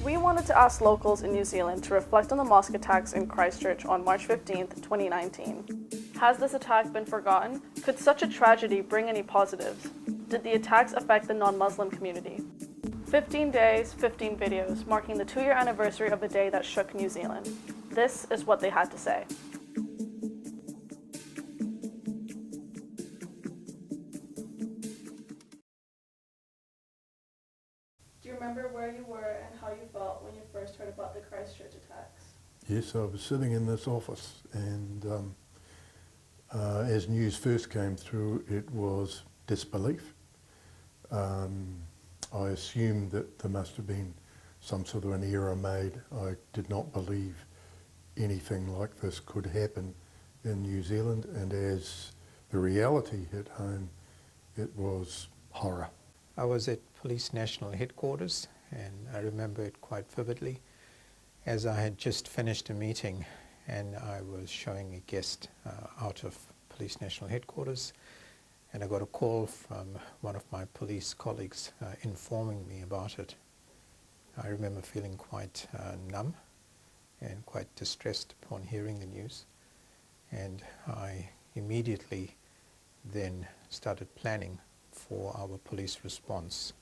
We wanted to ask locals in New Zealand to reflect on the mosque attacks in Christchurch on March 15th, 2019. Has this attack been forgotten? Could such a tragedy bring any positives? Did the attacks affect the non-Muslim community? 15 days, 15 videos, marking the 2-year anniversary of the day that shook New Zealand. This is what they had to say. Do you remember where you were and how you felt when you first heard about the Christchurch attacks? Yes, I was sitting in this office, and as news first came through, it was disbelief. I assumed that there must have been some sort of an error made. I did not believe anything like this could happen in New Zealand, and as the reality hit home, it was horror. I was at Police National Headquarters, and I remember it quite vividly, as I had just finished a meeting and I was showing a guest out of Police National Headquarters, and I got a call from one of my police colleagues informing me about it. I remember feeling quite numb and quite distressed upon hearing the news, and I immediately then started planning for our police response,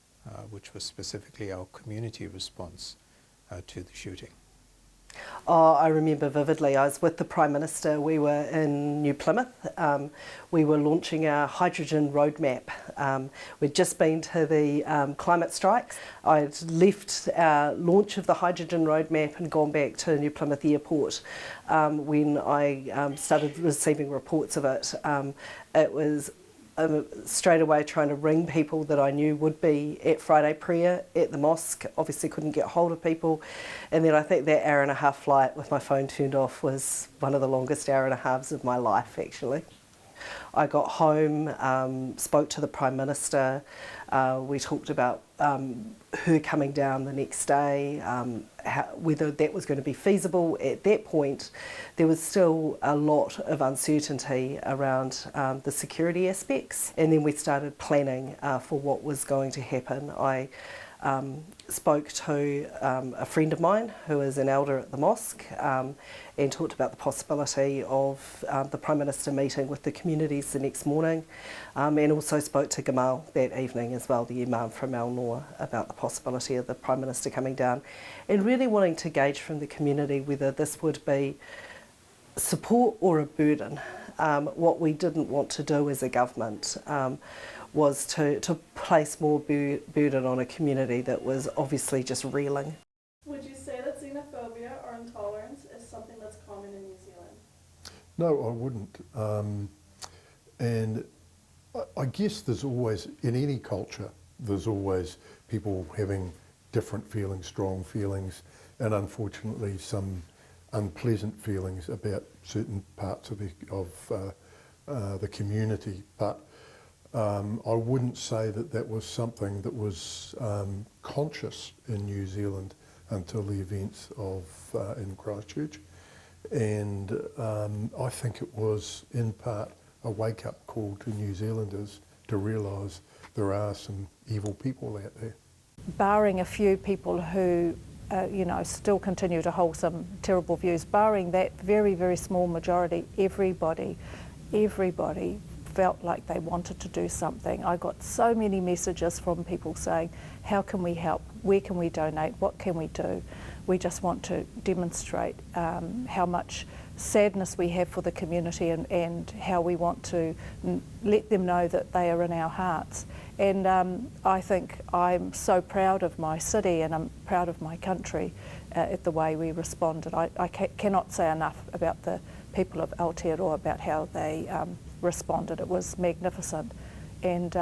which was specifically our community response to the shooting. Oh, I remember vividly. I was with the Prime Minister. We were in New Plymouth. We were launching our hydrogen roadmap. We'd just been to the climate strikes. I'd left our launch of the hydrogen roadmap and gone back to New Plymouth Airport when I started receiving reports of it. It was straight away trying to ring people that I knew would be at Friday prayer at the mosque. Obviously couldn't get hold of people, and then I think that hour-and-a-half flight with my phone turned off was one of the longest hour-and-a-halves of my life, actually. I got home, spoke to the Prime Minister. We talked about her coming down the next day, whether that was going to be feasible. At that point, there was still a lot of uncertainty around the security aspects, and then we started planning for what was going to happen. I spoke to a friend of mine who is an elder at the mosque and talked about the possibility of the Prime Minister meeting with the communities the next morning, and also spoke to Gamal that evening as well, the Imam from Al Noor, about the possibility of the Prime Minister coming down and really wanting to gauge from the community whether this would be support or a burden. What we didn't want to do as a government was to place more burden on a community that was obviously just reeling. Would you say that xenophobia or intolerance is something that's common in New Zealand? No, I wouldn't. And I guess there's always, in any culture, there's always people having different feelings, strong feelings, and unfortunately some unpleasant feelings about certain parts of the community. But I wouldn't say that that was something that was conscious in New Zealand until the events of in Christchurch, and I think it was in part a wake-up call to New Zealanders to realise there are some evil people out there. Barring a few people who still continue to hold some terrible views, barring that very, very small majority, everybody felt like they wanted to do something. I got so many messages from people saying, how can we help? Where can we donate? What can we do? We just want to demonstrate how much sadness we have for the community and how we want to let them know that they are in our hearts. And I think I'm so proud of my city and I'm proud of my country at the way we responded. I cannot say enough about the people of Aotearoa, about how they responded. It was magnificent, and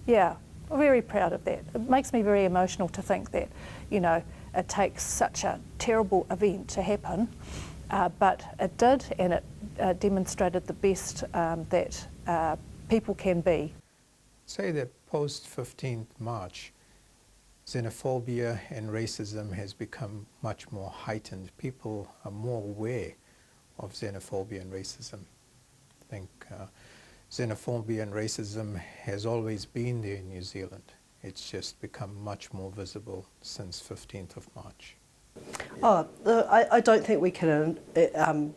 yeah, I'm very proud of that. It makes me very emotional to think that, it takes such a terrible event to happen, but it did, and it demonstrated the best that people can be. Say that post 15th March, xenophobia and racism has become much more heightened. People are more aware of xenophobia and racism. I think xenophobia and racism has always been there in New Zealand. It's just become much more visible since 15th of March. I don't think we can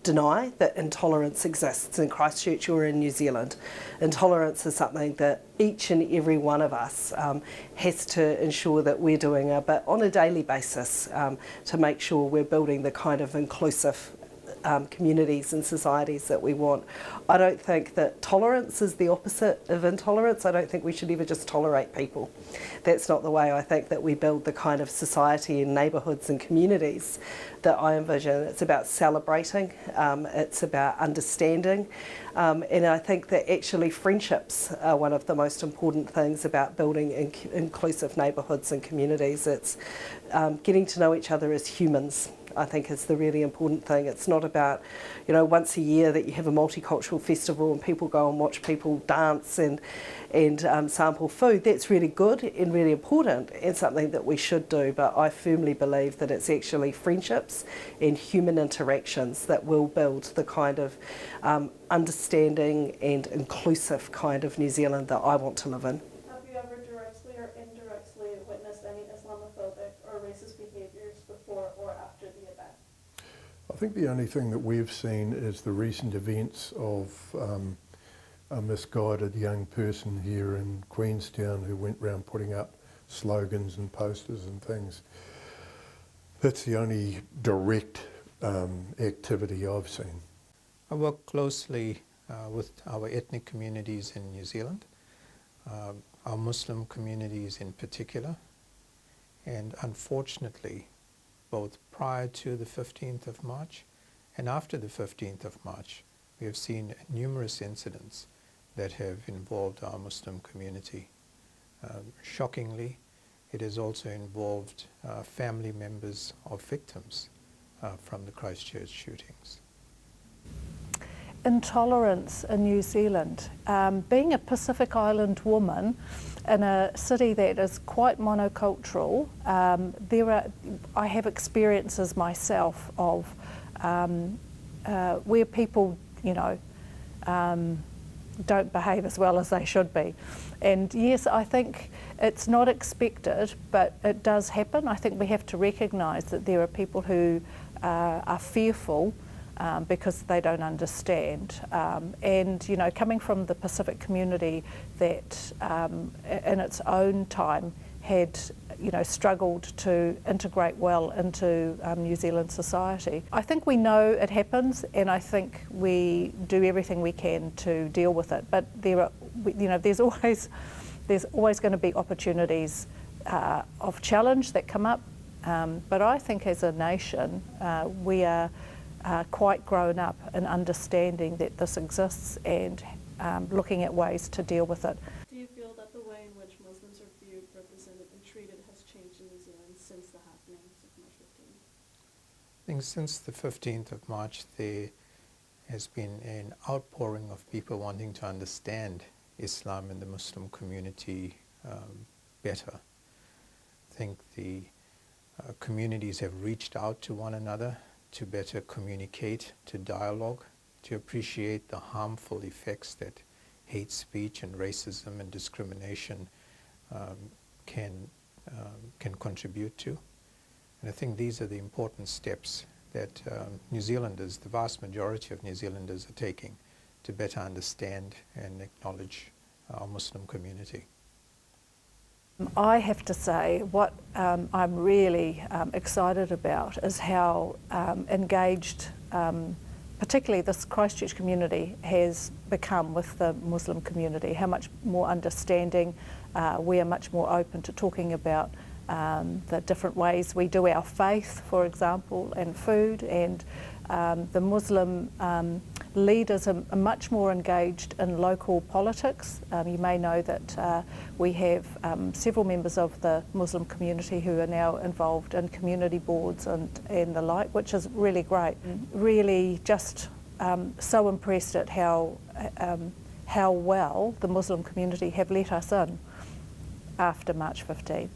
deny that intolerance exists in Christchurch or in New Zealand. Intolerance is something that each and every one of us has to ensure that we're doing a bit on a daily basis to make sure we're building the kind of inclusive communities and societies that we want. I don't think that tolerance is the opposite of intolerance. I don't think we should ever just tolerate people. That's not the way I think that we build the kind of society and neighbourhoods and communities that I envision. It's about celebrating, it's about understanding, and I think that actually friendships are one of the most important things about building inclusive neighbourhoods and communities. It's getting to know each other as humans, I think, is the really important thing. It's not about, once a year that you have a multicultural festival and people go and watch people dance and sample food. That's really good and really important and something that we should do, but I firmly believe that it's actually friendships and human interactions that will build the kind of understanding and inclusive kind of New Zealand that I want to live in. Have you ever directly or indirectly witnessed any Islamophobic or racist behaviours before or after the event? I think the only thing that we've seen is the recent events of a misguided young person here in Queenstown who went around putting up slogans and posters and things. That's the only direct activity I've seen. I work closely with our ethnic communities in New Zealand, our Muslim communities in particular, and unfortunately, both prior to the 15th of March and after the 15th of March, we have seen numerous incidents that have involved our Muslim community. Shockingly, it has also involved family members of victims from the Christchurch shootings. Intolerance in New Zealand. Being a Pacific Island woman in a city that is quite monocultural, I have experiences myself of where people, don't behave as well as they should be. And yes, I think it's not expected, but it does happen. I think we have to recognise that there are people who are fearful because they don't understand. And, coming from the Pacific community that in its own time had struggled to integrate well into New Zealand society. I think we know it happens, and I think we do everything we can to deal with it. But there's always going to be opportunities of challenge that come up. But I think as a nation, we are quite grown up in understanding that this exists and looking at ways to deal with it. Do you feel that the way in which Muslims are viewed, represented and treated has changed in New Zealand since the happenings of March 15th? I think since the 15th of March there has been an outpouring of people wanting to understand Islam and the Muslim community better. I think the communities have reached out to one another to better communicate, to dialogue, to appreciate the harmful effects that hate speech and racism and discrimination can contribute to. And I think these are the important steps that New Zealanders, the vast majority of New Zealanders, are taking to better understand and acknowledge our Muslim community. I have to say what I'm really excited about is how engaged particularly this Christchurch community has become with the Muslim community, how much more understanding, we are much more open to talking about the different ways we do our faith, for example, and food, and the Muslim leaders are much more engaged in local politics. You may know that we have several members of the Muslim community who are now involved in community boards and the like, which is really great. Really just so impressed at how well the Muslim community have let us in after March 15.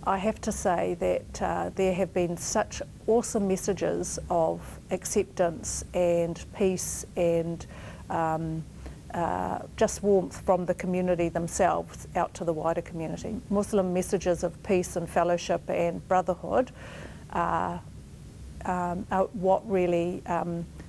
I have to say that there have been such awesome messages of acceptance and peace and just warmth from the community themselves out to the wider community. Muslim messages of peace and fellowship and brotherhood are what really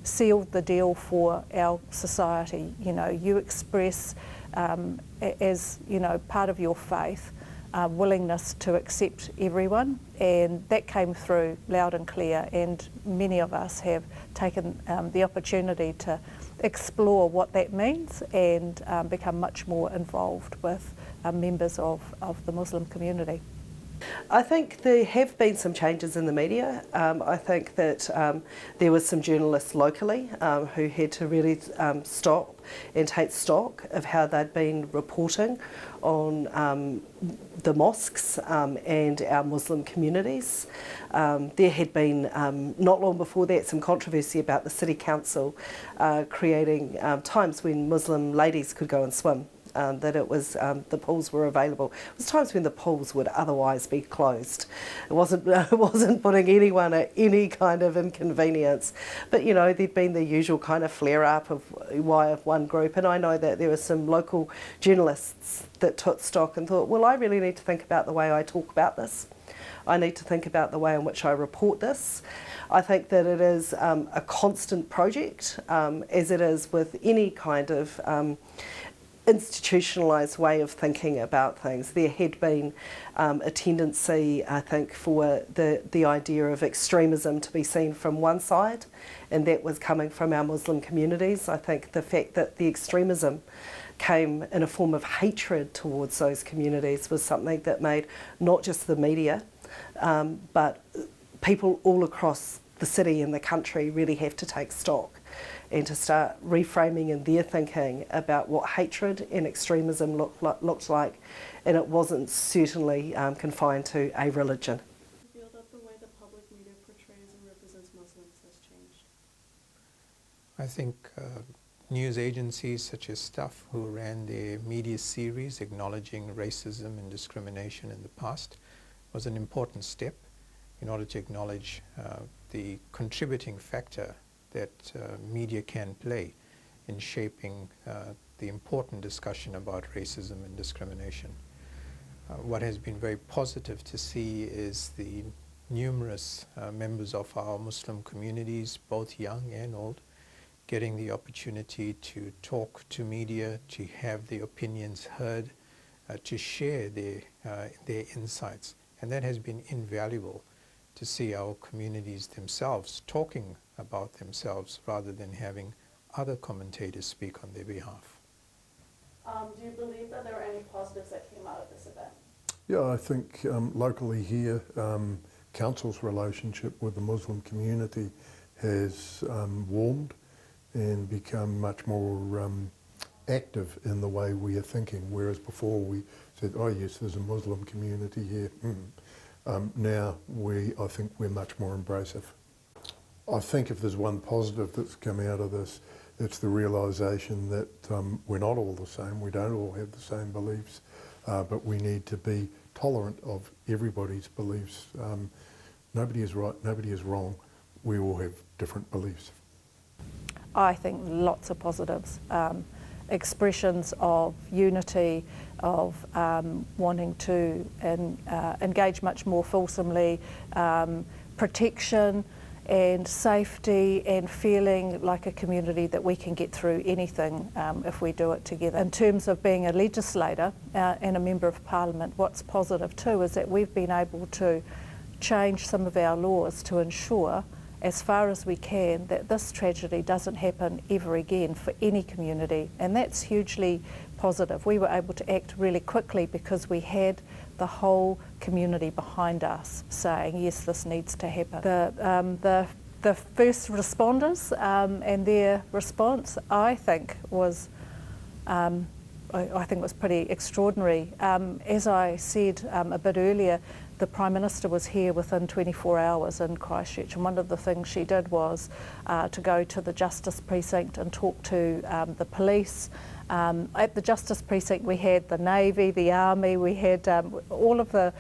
sealed the deal for our society. You know, you express as, you know, part of your faith, willingness to accept everyone, and that came through loud and clear, and many of us have taken the opportunity to explore what that means and become much more involved with members of the Muslim community. I think there have been some changes in the media. I think that there were some journalists locally who had to really stop and take stock of how they'd been reporting on the mosques and our Muslim communities. There had been, not long before that, some controversy about the City Council creating times when Muslim ladies could go and swim. That it was the pools were available. It was times when the pools would otherwise be closed. It wasn't putting anyone at any kind of inconvenience. But you know, there'd been the usual kind of flare up of why of one group, and I know that there were some local journalists that took stock and thought, well, I really need to think about the way I talk about this. I need to think about the way in which I report this. I think that it is a constant project, as it is with any kind of institutionalised way of thinking about things. There had been a tendency, I think, for the idea of extremism to be seen from one side, and that was coming from our Muslim communities. I think the fact that the extremism came in a form of hatred towards those communities was something that made not just the media, but people all across the city and the country really have to take stock and to start reframing in their thinking about what hatred and extremism looked like, and it wasn't certainly confined to a religion. Do you feel that the way the public media portrays and represents Muslims has changed? I think news agencies such as Stuff, who ran their media series acknowledging racism and discrimination in the past, was an important step in order to acknowledge the contributing factor that media can play in shaping the important discussion about racism and discrimination. What has been very positive to see is the numerous members of our Muslim communities, both young and old, getting the opportunity to talk to media, to have their opinions heard, to share their insights. And that has been invaluable to see our communities themselves talking about themselves rather than having other commentators speak on their behalf. Do you believe that there were any positives that came out of this event? Yeah, I think locally here, council's relationship with the Muslim community has warmed and become much more active in the way we are thinking, whereas before we said, oh yes, there's a Muslim community here. Now I think we're much more embracive. I think if there's one positive that's come out of this, it's the realisation that we're not all the same, we don't all have the same beliefs, but we need to be tolerant of everybody's beliefs. Nobody is right, nobody is wrong, we all have different beliefs. I think lots of positives. Expressions of unity, of wanting to engage much more fulsomely, protection and safety, and feeling like a community that we can get through anything if we do it together. In terms of being a legislator and a member of Parliament, what's positive too is that we've been able to change some of our laws to ensure, as far as we can, that this tragedy doesn't happen ever again for any community, and that's hugely positive. We were able to act really quickly because we had the whole community behind us saying, yes, this needs to happen. The first responders and their response, I think, was pretty extraordinary. As I said a bit earlier, the Prime Minister was here within 24 hours in Christchurch, and one of the things she did was to go to the Justice Precinct and talk to the police. At the Justice Precinct we had the Navy, the Army, we had all of the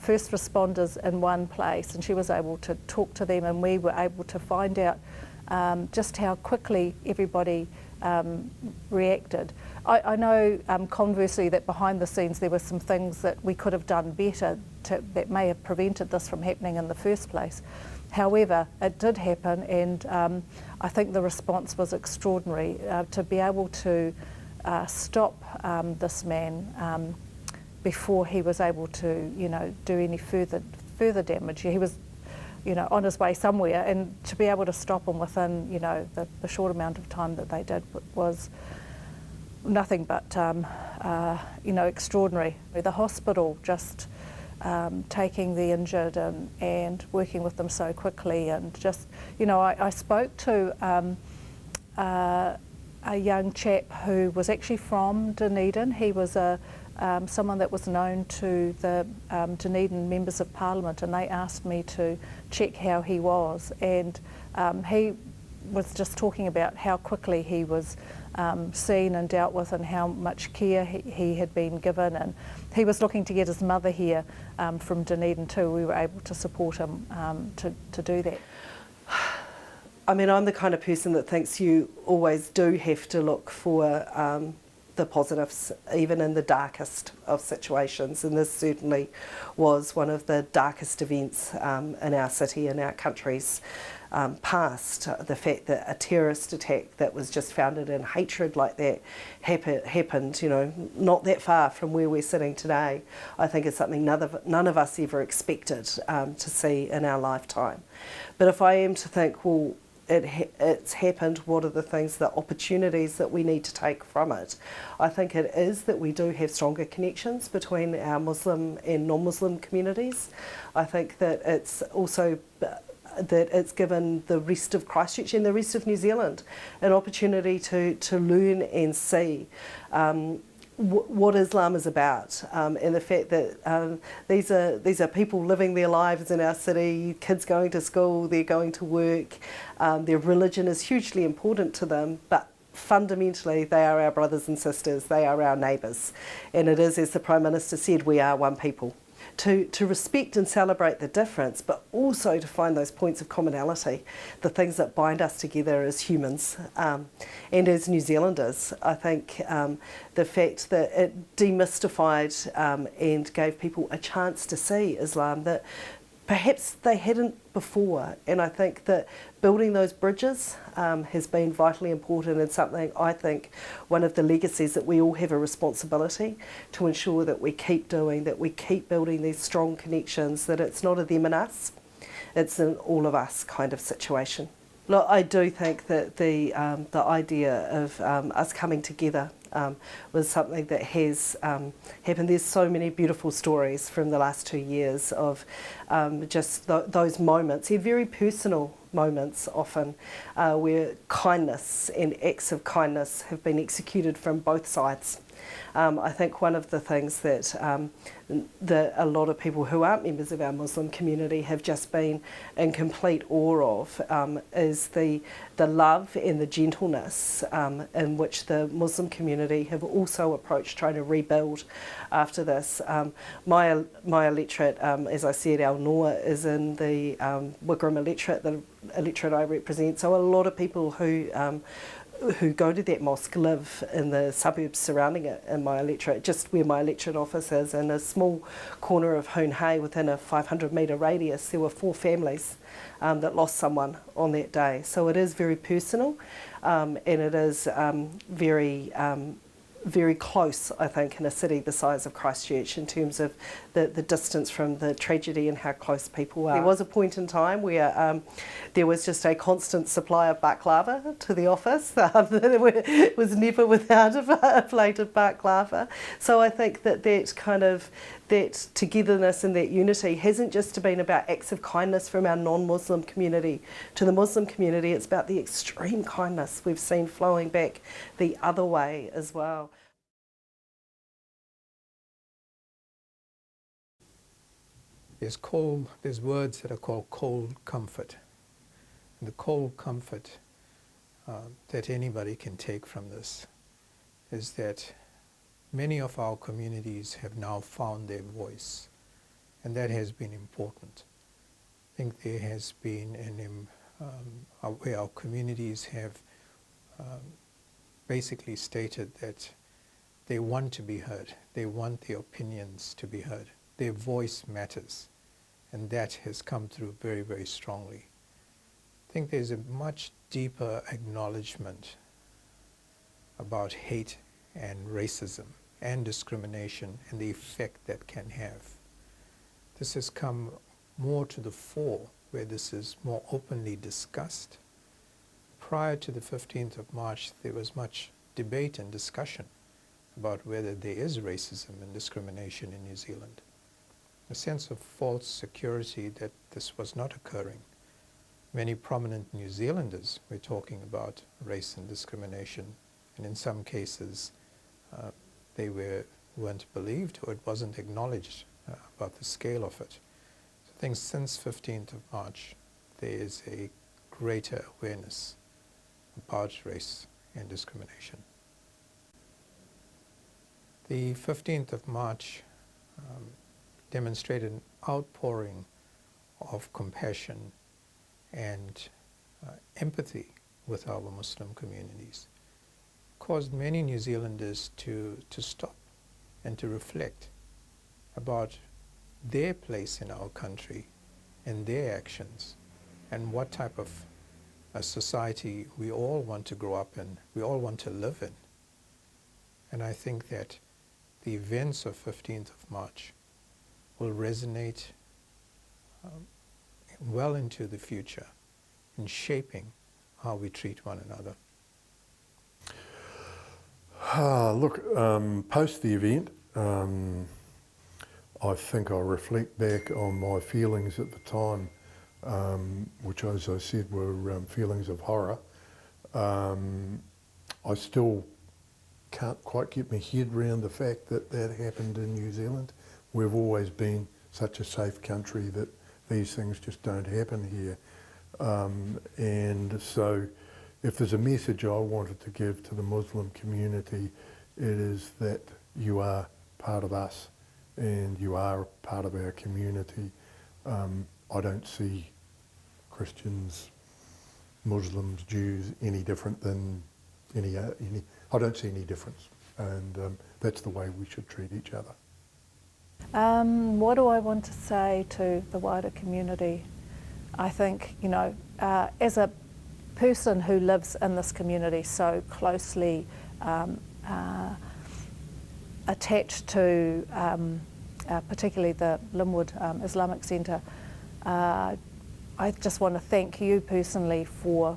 first responders in one place, and she was able to talk to them, and we were able to find out just how quickly everybody reacted. I know conversely that behind the scenes there were some things that we could have done better that may have prevented this from happening in the first place. However, it did happen, and I think the response was extraordinary. To be able to stop this man before he was able to, do any further damage. He was, on his way somewhere, and to be able to stop him within, the short amount of time that they did was nothing but, extraordinary. The hospital just taking the injured and working with them so quickly, and just, I spoke to a young chap who was actually from Dunedin. He was someone that was known to the Dunedin members of Parliament, and they asked me to check how he was, and he was just talking about how quickly he was seen and dealt with, and how much care he had been given, and he was looking to get his mother here from Dunedin too. We were able to support him to do that. I mean, I'm the kind of person that thinks you always do have to look for the positives, even in the darkest of situations, and this certainly was one of the darkest events in our city and our country's past. The fact that a terrorist attack that was just founded in hatred like that happened, not that far from where we're sitting today, I think is something none of us ever expected to see in our lifetime. But if I am to think, well, it's happened, what are the things, the opportunities that we need to take from it? I think it is that we do have stronger connections between our Muslim and non-Muslim communities. I think that it's also that it's given the rest of Christchurch and the rest of New Zealand an opportunity to learn and see what Islam is about, and the fact that these are people living their lives in our city, kids going to school, they're going to work, their religion is hugely important to them, but fundamentally they are our brothers and sisters, they are our neighbours, and it is, as the Prime Minister said, we are one people. To respect and celebrate the difference, but also to find those points of commonality, the things that bind us together as humans and as New Zealanders. I think the fact that it demystified and gave people a chance to see Islam that perhaps they hadn't before, and I think that building those bridges has been vitally important, and something I think one of the legacies that we all have a responsibility to ensure that we keep doing, that we keep building these strong connections, that it's not a them and us, it's an all of us kind of situation. Look, I do think that the idea of us coming together was something that has happened. There's so many beautiful stories from the last 2 years of just those moments, and very personal moments often, where kindness and acts of kindness have been executed from both sides. I think one of the things that a lot of people who aren't members of our Muslim community have just been in complete awe of is the love and the gentleness in which the Muslim community have also approached trying to rebuild after this. My electorate, as I said, our Noa is in the Wigram electorate, the electorate I represent, so a lot of people who go to that mosque live in the suburbs surrounding it in my electorate, just where my electorate office is, in a small corner of Hoon Hay within a 500 metre radius. There were 4 families that lost someone on that day. So it is very personal, and it is very close, I think, in a city the size of Christchurch in terms of the distance from the tragedy and how close people are. There was a point in time where there was just a constant supply of baklava to the office. It was never without a plate of baklava. So I think that togetherness and that unity hasn't just been about acts of kindness from our non-Muslim community to the Muslim community. It's about the extreme kindness we've seen flowing back the other way as well. There's words that are called cold comfort. And the cold comfort that anybody can take from this is that many of our communities have now found their voice, and that has been important. I think there has been where our communities have basically stated that they want to be heard. They want their opinions to be heard. Their voice matters. And that has come through very, very strongly. I think there's a much deeper acknowledgement about hate and racism and discrimination and the effect that can have. This has come more to the fore, where this is more openly discussed. Prior to the 15th of March, there was much debate and discussion about whether there is racism and discrimination in New Zealand. A sense of false security that this was not occurring. Many prominent New Zealanders were talking about race and discrimination, and in some cases they weren't believed, or it wasn't acknowledged about the scale of it. So I think since 15th of March there is a greater awareness about race and discrimination. The 15th of March demonstrated an outpouring of compassion and empathy with our Muslim communities. Caused many New Zealanders to stop and to reflect about their place in our country and their actions, and what type of a society we all want to grow up in, we all want to live in. And I think that the events of 15th of March will resonate well into the future in shaping how we treat one another. Look, post the event, I think I'll reflect back on my feelings at the time, which, as I said, were feelings of horror. I still can't quite get my head around the fact that that happened in New Zealand. We've always been such a safe country that these things just don't happen here. And so if there's a message I wanted to give to the Muslim community, it is that you are part of us and you are part of our community. I don't see Christians, Muslims, Jews any different than any I don't see any difference, and that's the way we should treat each other. What do I want to say to the wider community? I think, as a person who lives in this community so closely attached to particularly the Linwood Islamic Centre, I just want to thank you personally for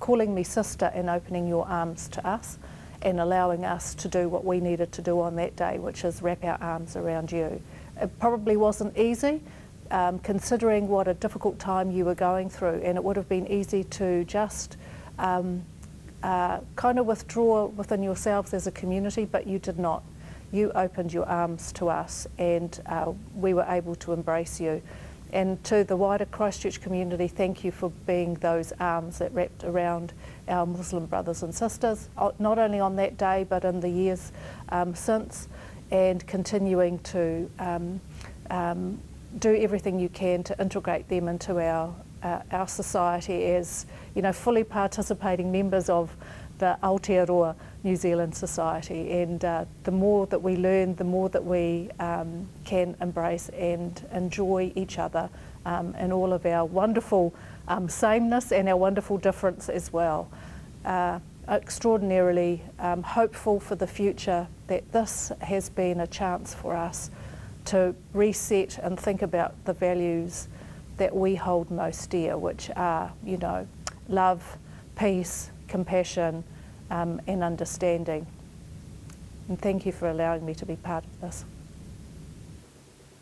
calling me sister and opening your arms to us and allowing us to do what we needed to do on that day, which is wrap our arms around you. It probably wasn't easy, considering what a difficult time you were going through, and it would have been easy to just kind of withdraw within yourselves as a community, but you did not. You opened your arms to us, and we were able to embrace you. And to the wider Christchurch community, thank you for being those arms that wrapped around our Muslim brothers and sisters, not only on that day but in the years since, and continuing to do everything you can to integrate them into our society as, fully participating members of the Aotearoa New Zealand society. And the more that we learn, the more that we can embrace and enjoy each other in all of our wonderful sameness and our wonderful difference as well. Extraordinarily hopeful for the future, that this has been a chance for us to reset and think about the values that we hold most dear, which are, love, peace, compassion, and understanding. And thank you for allowing me to be part of this.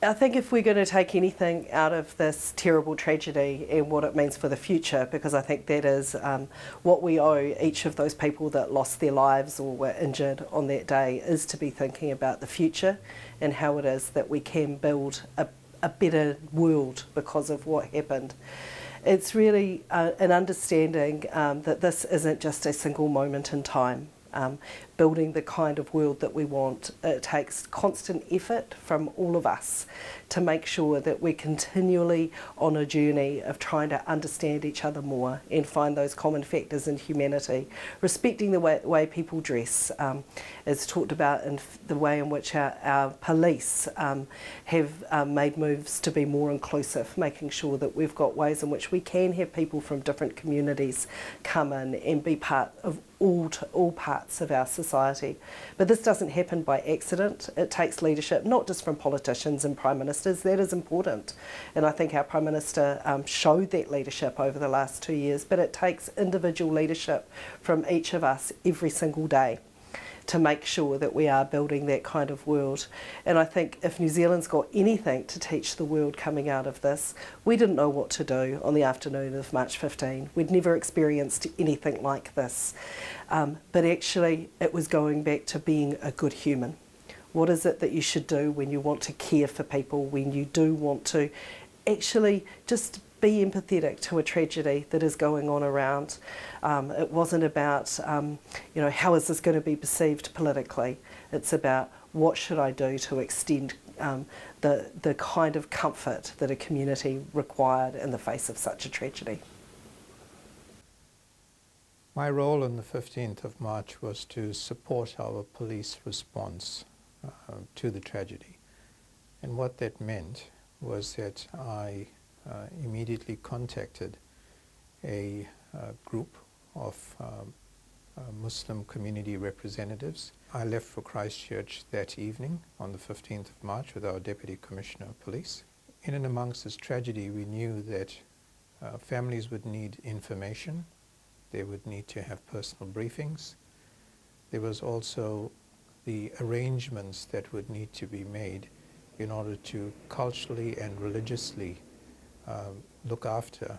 I think if we're going to take anything out of this terrible tragedy and what it means for the future, because I think that is what we owe each of those people that lost their lives or were injured on that day, is to be thinking about the future and how it is that we can build a better world because of what happened. It's really an understanding that this isn't just a single moment in time. building the kind of world that we want. It takes constant effort from all of us to make sure that we're continually on a journey of trying to understand each other more and find those common factors in humanity. Respecting the way people dress, as talked about in the way in which our police have made moves to be more inclusive, making sure that we've got ways in which we can have people from different communities come in and be part of all parts of our society. But this doesn't happen by accident. It takes leadership, not just from politicians and prime ministers. That is important, and I think our Prime Minister showed that leadership over the last 2 years, but it takes individual leadership from each of us every single day to make sure that we are building that kind of world. And I think if New Zealand's got anything to teach the world coming out of this, we didn't know what to do on the afternoon of March 15. We'd never experienced anything like this. But actually it was going back to being a good human. What is it that you should do when you want to care for people, when you do want to actually just be empathetic to a tragedy that is going on around. It wasn't about, how is this going to be perceived politically? It's about what should I do to extend the kind of comfort that a community required in the face of such a tragedy. My role on the 15th of March was to support our police response to the tragedy. And what that meant was that I immediately contacted a group of Muslim community representatives. I left for Christchurch that evening on the 15th of March with our Deputy Commissioner of Police. In and amongst this tragedy, we knew that families would need information. They would need to have personal briefings. There was also the arrangements that would need to be made in order to culturally and religiously look after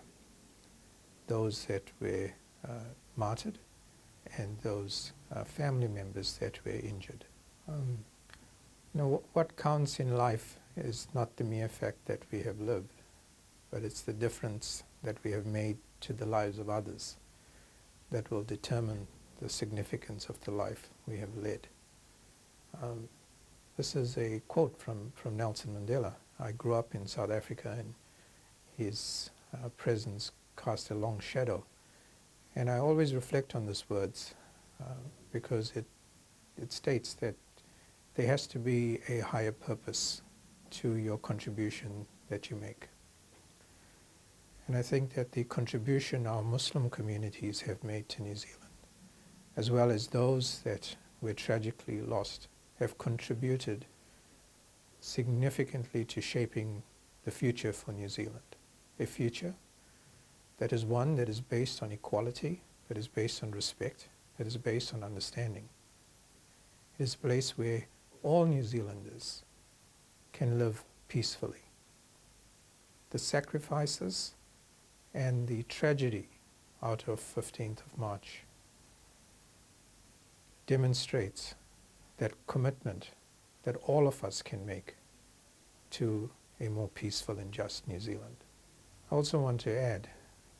those that were martyred and those family members that were injured. What counts in life is not the mere fact that we have lived, but it's the difference that we have made to the lives of others that will determine the significance of the life we have led. This is a quote from Nelson Mandela. I grew up in South Africa and his presence cast a long shadow. And I always reflect on these words because it states that there has to be a higher purpose to your contribution that you make. And I think that the contribution our Muslim communities have made to New Zealand, as well as those that were tragically lost, have contributed significantly to shaping the future for New Zealand. A future that is one that is based on equality, that is based on respect, that is based on understanding. It is a place where all New Zealanders can live peacefully. The sacrifices and the tragedy out of 15th of March demonstrates that commitment that all of us can make to a more peaceful and just New Zealand. I also want to add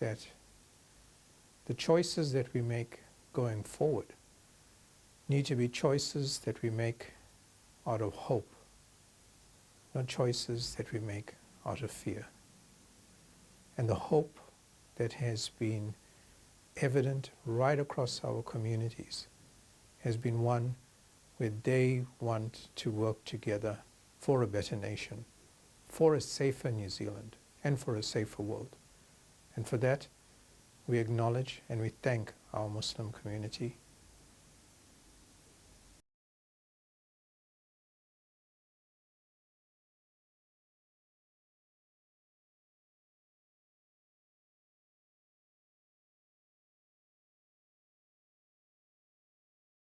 that the choices that we make going forward need to be choices that we make out of hope, not choices that we make out of fear. And the hope that has been evident right across our communities has been one where they want to work together for a better nation, for a safer New Zealand, and for a safer world. And for that, we acknowledge and we thank our Muslim community